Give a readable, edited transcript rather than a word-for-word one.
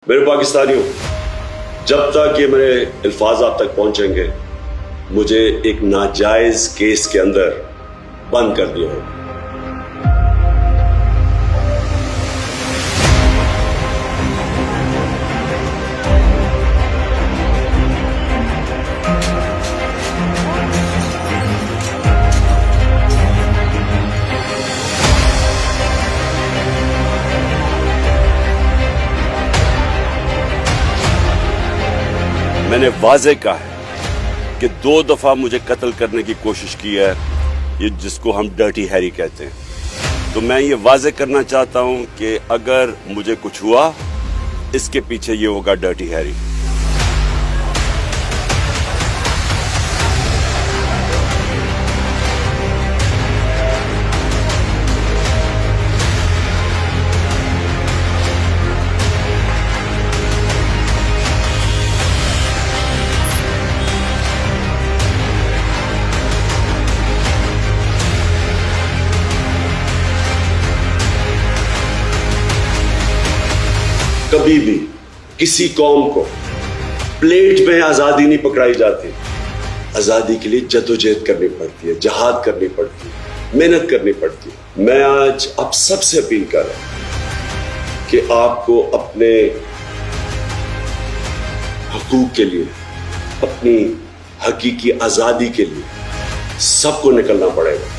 मेरे पाकिस्तानियों, जब तक ये मेरे अल्फाज आप तक पहुंचेंगे, मुझे एक नाजायज केस के अंदर बंद कर दिया होगा। मैंने वाज़े कहा है कि 2 दफा मुझे कत्ल करने की कोशिश की है, ये जिसको हम डर्टी हैरी कहते हैं। तो मैं ये वाज़े करना चाहता हूं कि अगर मुझे कुछ हुआ, इसके पीछे ये होगा डर्टी हैरी। कभी भी किसी कौम को प्लेट में आजादी नहीं पकड़ाई जाती। आजादी के लिए जद्दोजहद करनी पड़ती है, जिहाद करनी पड़ती है, मेहनत करनी पड़ती है। मैं आज आप सबसे अपील कर रहा हूं कि आपको अपने हकूक के लिए, अपनी हकीकी आजादी के लिए सबको निकलना पड़ेगा।